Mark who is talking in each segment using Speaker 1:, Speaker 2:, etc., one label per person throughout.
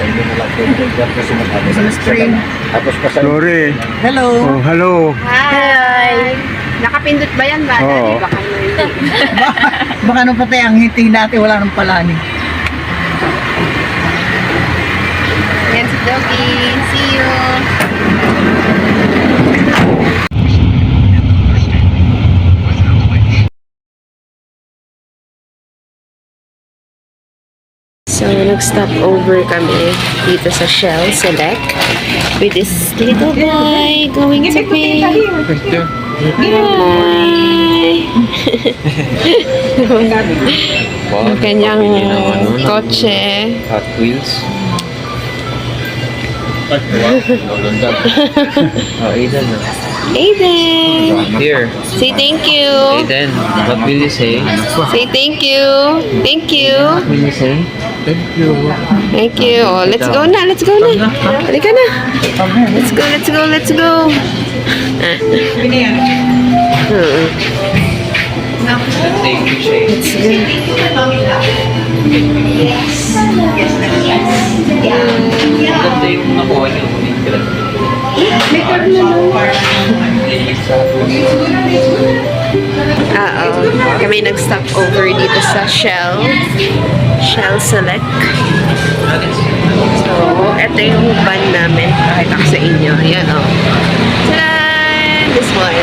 Speaker 1: sa inyo na lang po. Yan po
Speaker 2: Christmas tree.
Speaker 1: Tapos pa sa...
Speaker 3: Lori.
Speaker 2: Hello.
Speaker 3: Oh, hello.
Speaker 4: Hi! Nakapindot ba yan ba?
Speaker 3: Oo.
Speaker 4: Baka hindi.
Speaker 2: Baka nung patay ang ngiti natin, wala nang palani.
Speaker 4: Yan si Doggy. See you! So, nag-stop over kami dito sa Shell Select with this little boy going to pay. Hi! Ang kanyang kotse.
Speaker 1: Hot Wheels. Oh, Aiden.
Speaker 4: Aiden!
Speaker 1: Here.
Speaker 4: Say thank you!
Speaker 1: Aiden, what will you say?
Speaker 4: Say thank you! Thank you!
Speaker 1: What will you say?
Speaker 3: Thank you.
Speaker 4: Thank you! Oh, let's go na! Let's go na! Halika na! Let's go! Let's go! Let's go!
Speaker 1: Thank you, Shay.
Speaker 4: Let's go!
Speaker 1: Ganda yung nakuha niyo.
Speaker 4: Kami nag-stop over dito sa Shell Select. So, ito yung van namin. Pakita ko sa inyo. Yan o. Tadaan! This one.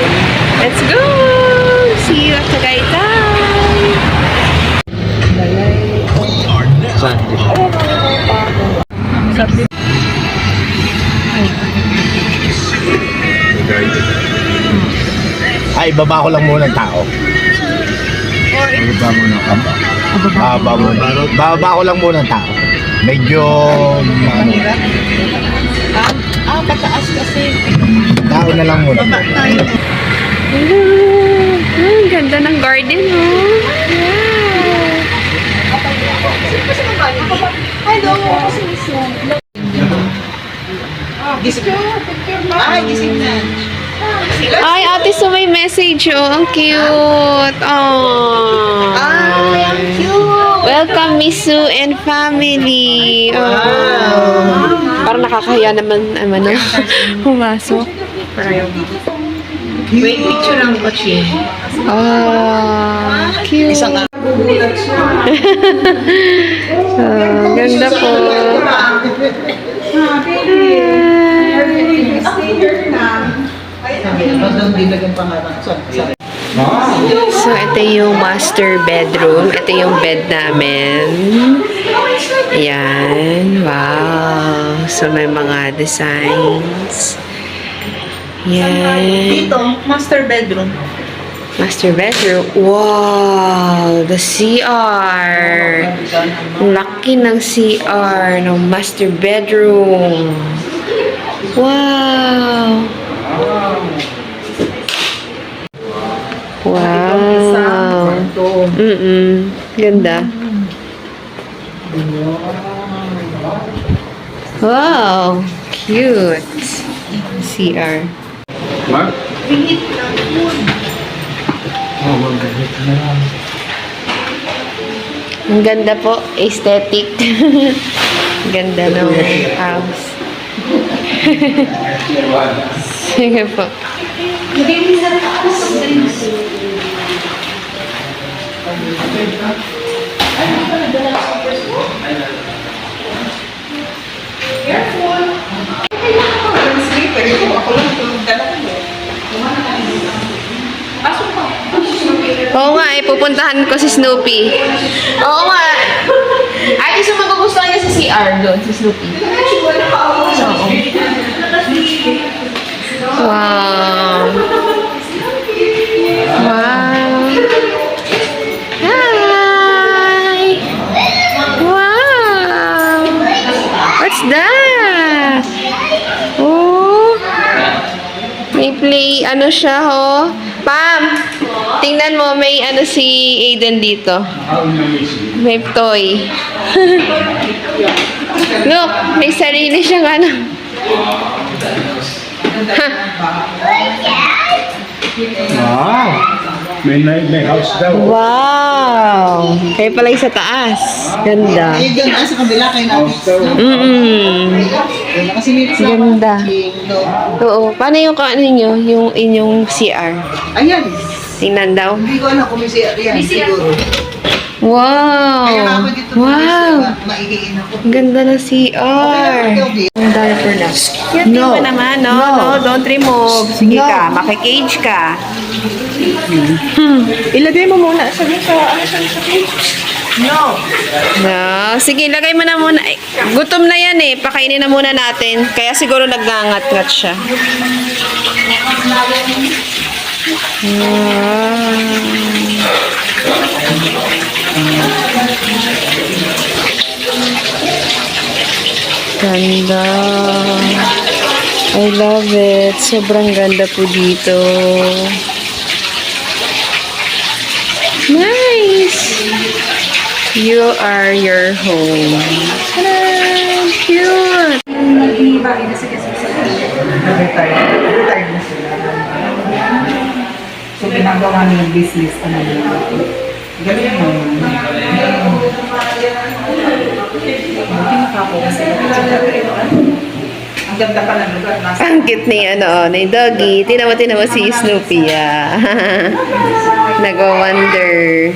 Speaker 4: Let's go! See you at Tagaytay!
Speaker 5: Ay, baba ko lang muna ng tao.
Speaker 1: Baba mo na kaba.
Speaker 5: Baba ko lang muna ng tao. Medyo
Speaker 2: Pataas kasi.
Speaker 5: tao na lang muna.
Speaker 4: Hello! Ang ganda ng garden, oh!
Speaker 2: Ay, gising na.
Speaker 4: Ay, ate, so may message, oh. Ang cute. Oh. Welcome, Misu and family. Oh. Parang nakakahiya naman, ano, pumasok.
Speaker 2: Wait, picture lang ko, Chi.
Speaker 4: Oh, cute.
Speaker 2: Isang
Speaker 4: Ganda po. So, ito yung master bedroom. Ito yung bed namin. Ayan. Wow. So, may mga designs. Yan.
Speaker 2: Dito, master bedroom.
Speaker 4: Master bedroom. Wow! The CR. Laki ng CR ng master bedroom. Wow! Wow! Ganda. Wow! Cute. CR.
Speaker 1: Mark?
Speaker 4: Ang ganda po. Aesthetic. Ganda ng house. Sige po. Oo nga, pupuntahan ko si Snoopy. Oo nga. Ay, gusto magugustuhan niya sa CR doon, si Snoopy. Wow. Wow. Hi. Wow. What's that? Oh. May play, ano siya, oh. Pam, tingnan mo, may ano si Aiden dito. May toy. Look, may sarili siyang ano.
Speaker 5: Wow! May house daw.
Speaker 4: Wow! Kayo pala yung sa taas. Ganda.
Speaker 2: Ayun dyan, sa kabila kayo natin. Nakasimit sa
Speaker 4: Ganda.
Speaker 2: no?
Speaker 4: Oo. Paano yung ano nyo? Yung inyong CR?
Speaker 2: Ayan.
Speaker 4: Tingnan daw.
Speaker 2: Hindi ko alam kung may siya. Ayan, siguro.
Speaker 4: Wow!
Speaker 2: Kaya nga ako dito.
Speaker 4: Wow!
Speaker 2: Maihiin ako.
Speaker 4: Ang ganda na CR. Ang diaper na. Cute
Speaker 2: No.
Speaker 4: pa naman, no?
Speaker 2: No.
Speaker 4: No, don't remove. Sige
Speaker 2: No.
Speaker 4: ka, makikage ka. Ilagay mo muna. Sabi sa, ano sabi sa cage?
Speaker 2: No.
Speaker 4: No. Sige, ilagay mo na muna. Eh, gutom na yan eh. Pakainin na muna natin. Kaya siguro nagngangat-ngat siya. Ganda. I love it. Sobrang ganda po dito. Nice. You are your home. Tadaan! Cute.
Speaker 2: Retired na sila. So, ginagawa niya yung business. Ano nila. Galing mo. Ang ganda pa ng lugar.
Speaker 4: Ang cute ni, ni Doggy. Tinawa si Snoopy, ah. Nag-wonder.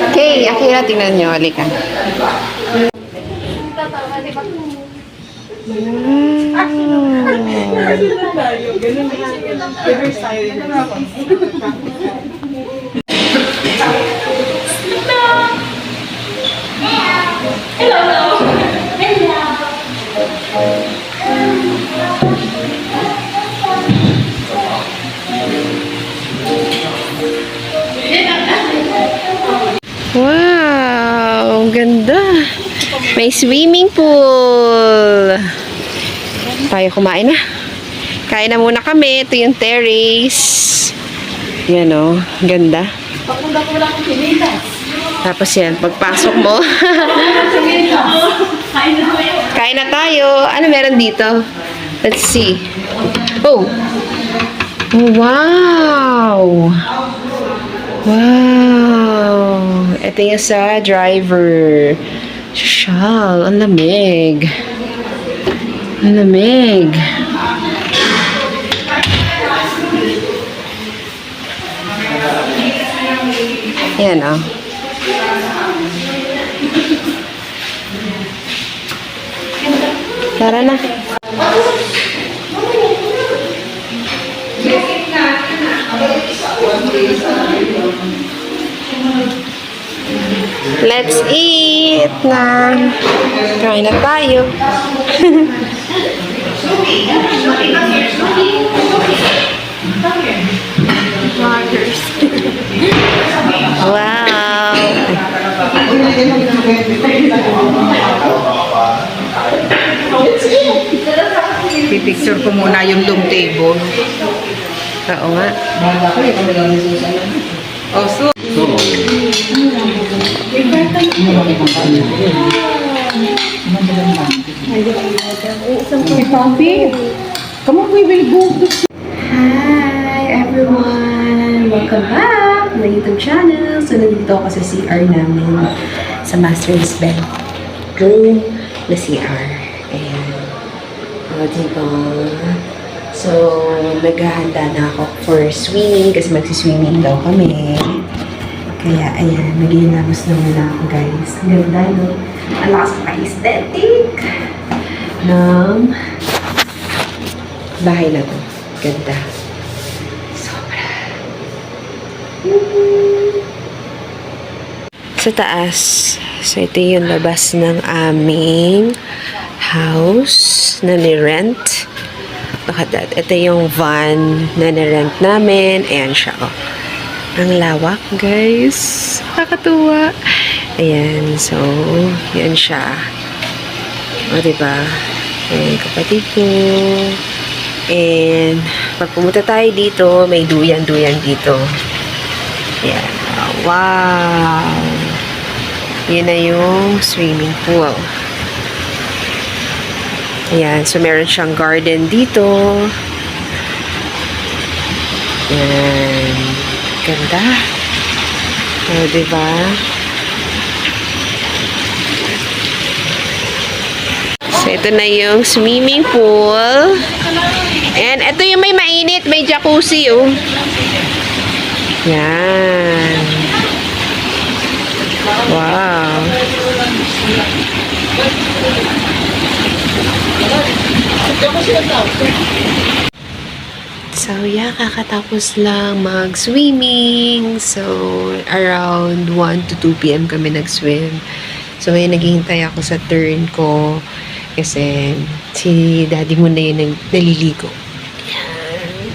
Speaker 4: Okay, Akira, tingnan nyo. Halika. Wow, ganda. May swimming pool. Tayo kumain na. Kain na muna kami. Ito yung terrace. Yan o, ganda. Tapos yan, pagpasok mo. Kain na tayo. Ano meron dito? Let's see. Oh! Oh, wow! Wow! Ito yung sa driver. Shal, ang lamig. Ang lamig. Yan, oh. Tara na. Let's eat na. Kain na tayo. Wow.
Speaker 2: Pipicture ko muna yung long table.
Speaker 4: Oo nga.
Speaker 2: Oh, so. Come on, we will go.
Speaker 4: Hi everyone! Welcome back to my YouTube channel. So, nandito ako sa CR namin sa master's bedroom na CR. Ayan. O, diba? So, naghahanda na ako for swimming kasi magsiswimming daw kami. Kaya, ayan, naghihilamos na muna ako, guys. Ang ganda, no? Ang lakas pa-aesthetic ng bahay na to. Ganda. Sobra. Sa taas. So, ito yung labas ng aming house na ni-rent. Look at that. Ito yung van na nirent namin. Ayan siya, oh. Ang lawak, guys. Nakakatuwa. Ayan, so, yan siya. O, diba? Ayan, kapatid ko. And, pag pumunta tayo dito, may duyan-duyan dito. Ayan. Wow! Yan na yung swimming pool. Ayan, so meron siyang garden dito. Ayan. Ganda. O, diba? So, ito na yung swimming pool. And ito yung may mainit, may jacuzzi, oh. Yan. Wow. So, yeah, kakatapos lang mag-swimming. So, around 1 to 2 p.m. kami nag-swim. So, ngayon naghihintay ako sa turn ko kasi si daddy mo na yun naliligo. Yan.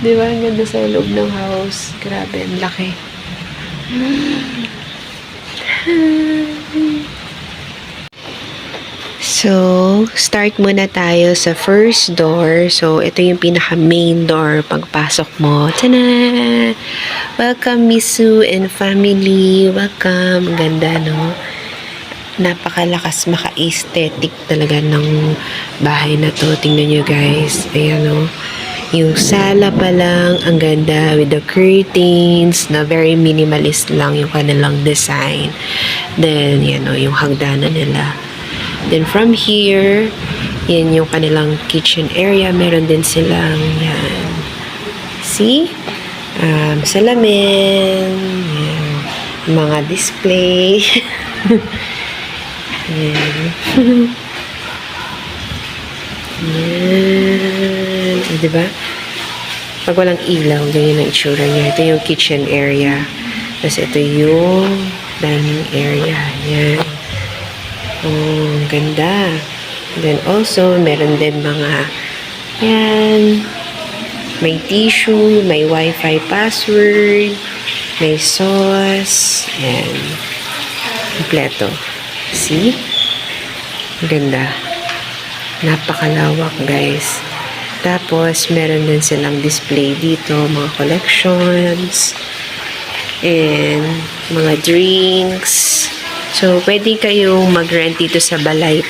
Speaker 4: Di ba? Ang ganda sa loob ng house. Grabe, ang laki. So, start muna tayo sa first door. So, ito yung pinaka-main door pagpasok mo. Tada! Welcome, Misu and family. Welcome. Ganda, no? Napakalakas, maka-aesthetic talaga ng bahay na to. Tingnan nyo, guys. Ayan, no? Yung sala pa lang, ang ganda with the curtains na very minimalist lang yung kanilang design. Then, yan, no? Yung hagdanan nila. Then from here, yan yung kanilang kitchen area. Meron din silang, yan. See? Salamin. Yan. Mga display. Yan. Yan. Diba? Pag walang ilaw, ganyan ang itsura niya. Ito yung kitchen area. Tapos ito yung dining area. Yan. Oh, ganda. Then also, meron din mga yan. May tissue, may wifi password, may sauce, yan. Kompleto. See? Ganda. Napakalawak, guys. Tapos, meron din silang display dito, mga collections, and mga drinks. So, pwede kayong mag-rent dito sa Balay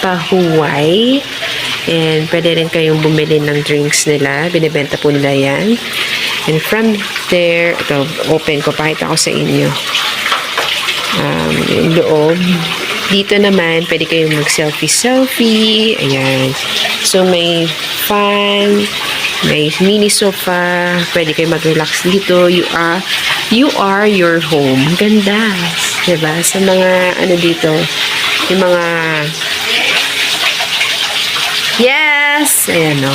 Speaker 4: Pahuway. And pwede rin kayong bumili ng drinks nila. Binibenta po nila yan. And from there, ito, open ko. Pakita ko sa inyo. Yung loob. Dito naman, pwede kayong mag-selfie-selfie. Ayan. So, may fan. May mini sofa. Pwede kayong mag-relax dito. You are your home. Ganda. Diba? Sa mga, ano dito, yung mga, yes! Ayan o.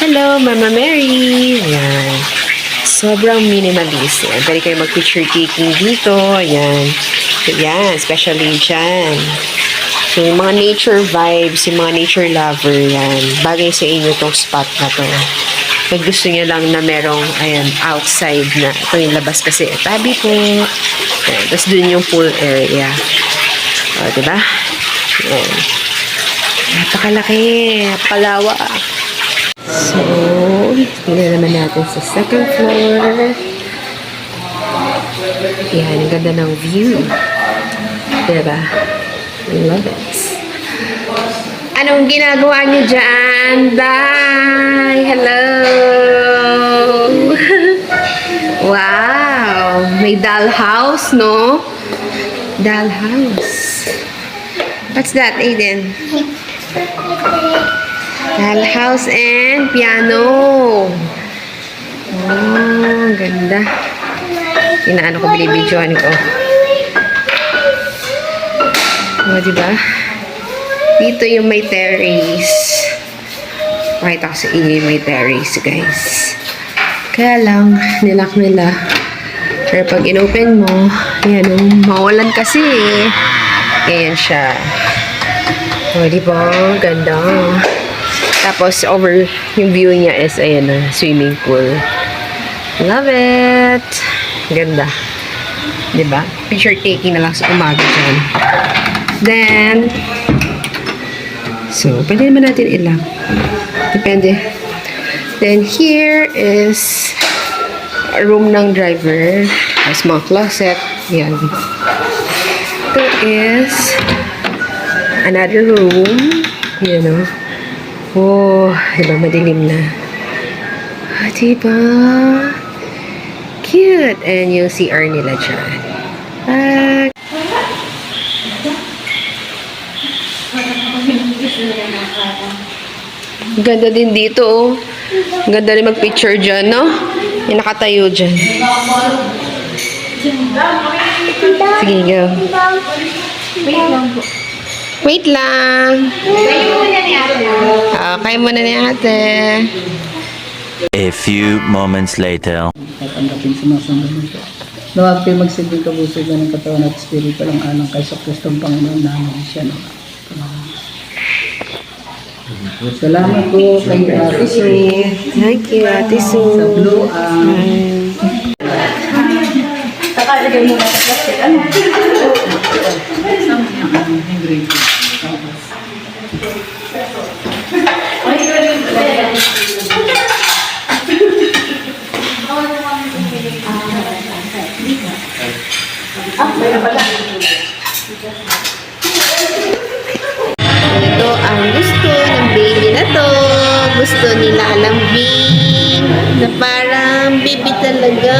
Speaker 4: Hello, Mama Mary. Ayan. Sobrang minimalist. Ayan. Pwede kayo mag-picture taking dito. Ayan. Ayan, especially dyan. So, yung mga nature vibes, yung mga nature lover, yan. Bagay sa inyo tong spot na to. Pag gusto niyo lang na merong, ayan, outside na. Ito yung labas kasi. Tabi po. Ayan. Tapos dun yung pool area. O, diba? Ayan. Napakalaki. Napakalawa. So, tingnan naman natin sa second floor. Ayan, ang ganda ng view. Diba? I love it. Anong ginagawa niyo dyan? Day! Hello! Wow! May dollhouse, no? Dollhouse. What's that, Aiden? Dollhouse and piano. Oh, ganda. Inaano ko, binibidyohan ko. O, diba? Dito yung may terrace. Pakita ko sa inyo yung may terrace, guys. Kaya lang, nilak nila. Pero pag inopen mo, ayan, mawalan kasi eh. Ayan siya. O, diba? Ganda. Tapos, over yung view niya is, ayan na, swimming pool. Love it! Ganda. Diba? Picture taking na lang sa umaga dyan. Then, so, pwede naman natin ilang. Depende. Then, here is a room ng driver. Tapos, mga closet. Yan. Ito is another room. Yan o. Oh, diba? Madilim na. Ah, diba? Cute. And yung CR nila dyan. Ganda din dito, oh. Ganda rin mag-picture dyan, no? Yung nakatayo dyan. Sige, go. Wait lang. Kayo muna ni ate.
Speaker 3: A few moments later.
Speaker 2: Tatanggapin sumasunod nito. Nawag kayo magsilbing kabusugan ng katawan at espiritu ng anang kay sa Kristong Panginoon namin siya. No? Salamat po kay Ate Sue.
Speaker 4: Thank you, Ate
Speaker 2: Sa
Speaker 4: Sue.
Speaker 2: Blue
Speaker 4: Ito ang gusto ng baby na to. Gusto nila lambing. Na parang baby talaga.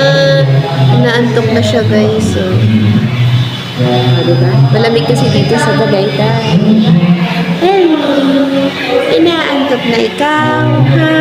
Speaker 4: Inaantok na siya, guys. So, diba? Malamig kasi dito sa Tagaytay. Hello! Inaantok na ikaw, ha?